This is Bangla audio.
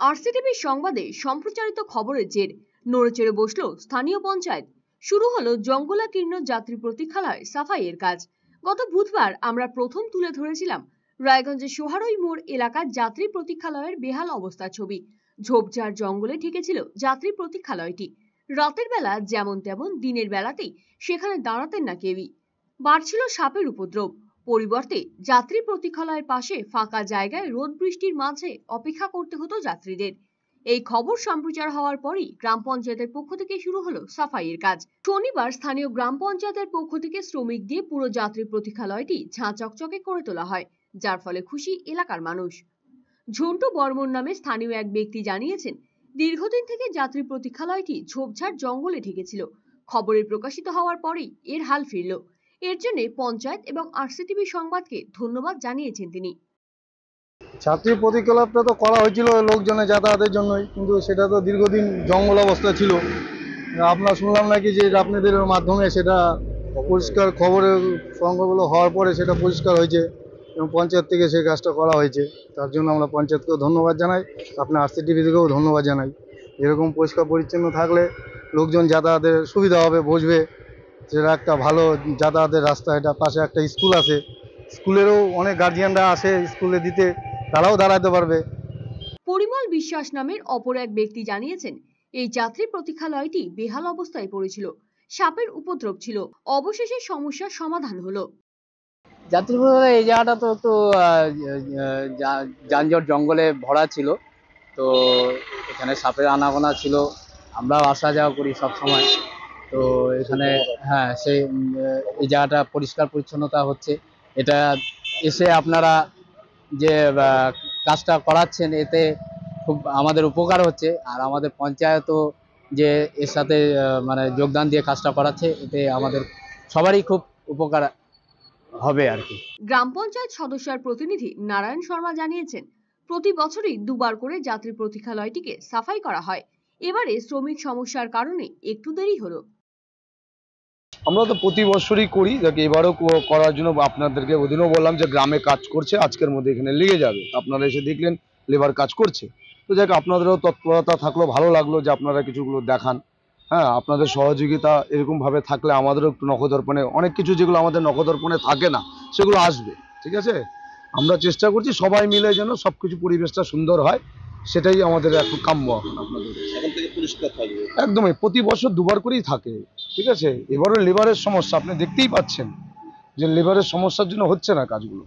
আরসিটিভির সংবাদে সম্প্রচারিত খবরের জের নড়েচড়ে বসলো স্থানীয় পঞ্চায়েত। শুরু হলো জঙ্গলাকীর্ণ যাত্রী প্রতীক্ষালয় সাফাইয়ের কাজ। গত বুধবার আমরা প্রথম তুলে ধরেছিলাম রায়গঞ্জের সোহারই মোড় এলাকার যাত্রী প্রতীক্ষালয়ের বেহাল অবস্থার ছবি। ঝোপঝাড় জঙ্গলে ঢেকেছিল যাত্রী প্রতীক্ষালয়টি। রাতের বেলা যেমন তেমন, দিনের বেলাতেই সেখানে দাঁড়াতেন না কেউই। বাড়ছিল সাপের উপদ্রব। পরিবর্তে যাত্রী প্রতীক্ষালয়ের পাশে ফাঁকা জায়গায় রোদ বৃষ্টির মাঝে অপেক্ষা করতে হতো যাত্রীদের। এই খবর সম্প্রচার হওয়ার পরই গ্রাম পঞ্চায়েতের পক্ষ থেকে শুরু হলো সাফাইয়ের কাজ। শনিবার স্থানীয় গ্রাম পঞ্চায়েতের পক্ষ থেকে শ্রমিক দিয়ে পুরো যাত্রী প্রতীক্ষালয়টি ঝাঁ চকচকে করে তোলা হয়, যার ফলে খুশি এলাকার মানুষ। ঝন্টু বর্মন নামে স্থানীয় এক ব্যক্তি জানিয়েছেন, দীর্ঘদিন থেকে যাত্রী প্রতীক্ষালয়টি ঝোপঝাড় জঙ্গলে ঢেকেছিল। খবরে প্রকাশিত হওয়ার পরেই এর হাল ফিরল। এর জন্য পঞ্চায়েত এবং আরসিটিভি সংবাদকে ধন্যবাদ জানিয়েছেন তিনি। যাত্রী প্রতীক্ষালয়টা তো করা হয়েছিল লোকজনের যাতায়াতের জন্যই, কিন্তু সেটা তো দীর্ঘদিন জঙ্গল অবস্থা ছিল। আপনার শুনলাম নাকি যে আপনাদের মাধ্যমে সেটা পরিষ্কার, খবরের সংখ্যাগুলো হওয়ার পরে সেটা পরিষ্কার হয়েছে এবং পঞ্চায়েত থেকে সেই কাজটা করা হয়েছে। তার জন্য আমরা পঞ্চায়েতকেও ধন্যবাদ জানাই, আপনার আরসিটিভি থেকেও ধন্যবাদ জানাই। এরকম পরিষ্কার পরিচ্ছন্ন থাকলে লোকজন যাতায়াতের সুবিধা হবে, বুঝবে সেটা একটা ভালো যাতায়াতের রাস্তা। এটা পাশে একটা স্কুল আছে, স্কুলেরও অনেক গার্জিয়ানরা আসে স্কুলে দিতে, তারাও দাঁড়াতে পারবে। পরিমল বিশ্বাস নামের অপর এক ব্যক্তি জানিয়েছেন, এই যাত্রী প্রতীক্ষালয়টি বেহাল অবস্থায় পড়েছিল, সাপের উপদ্রব ছিল। অবশেষে সমস্যার সমাধান হলো। যাত্রী প্রতীক্ষালয় এই জায়গাটা তো একটু যানজট জঙ্গলে ভরা ছিল, তো এখানে সাপের আনাগোনা ছিল। আমরাও আসা যাওয়া করি সব সময়, তো এখানে সেই এই জায়গাটা পরিষ্কার পরিচ্ছন্নতা হচ্ছে। এটা এসে আপনারা যে কাজটা করাচ্ছেন, এতে খুব আমাদের উপকার হচ্ছে। আর আমাদের পঞ্চায়েতও যে এর সাথে মানে যোগদান দিয়ে কাজটা করাচ্ছে, এতে আমাদের সবারই খুব উপকার হবে আর কি। গ্রাম পঞ্চায়েত সদস্যের প্রতিনিধি নারায়ণ শর্মা জানিয়েছেন, প্রতি বছরই দুবার করে যাত্রী প্রতীক্ষালয়টিকে সাফাই করা হয়। এবারে শ্রমিক সমস্যার কারণে একটু দেরি হলো। আমরা তো প্রতি বছরই করি, যাকে এবারও করার জন্য আপনাদেরকে ওদিনও বললাম যে গ্রামে কাজ করছে, আজকের মধ্যে এখানে লেগে যাবে। আপনারা এসে দেখলেন লেবার কাজ করছে, তো যাক আপনাদেরও তৎপরতা থাকলো, ভালো লাগলো যে আপনারা কিছুগুলো দেখান। আপনাদের সহযোগিতা এরকমভাবে থাকলে আমাদেরও একটু নখদর্পণে অনেক কিছু যেগুলো আমাদের নখদর্পণে থাকে না সেগুলো আসবে। ঠিক আছে, আমরা চেষ্টা করছি সবাই মিলে যেন সবকিছু পরিবেশটা সুন্দর হয়, সেটাই আমাদের একটু কাম্য। এখন আপনাদের এখন থেকে পরিষ্কার থাকবে একদমই, প্রতি বছর দুবার করেই থাকে। ঠিক আছে, এবারও লেবারের সমস্যা আপনি দেখতেই পাচ্ছেন যে লেবারের সমস্যার জন্য হচ্ছে না কাজগুলো।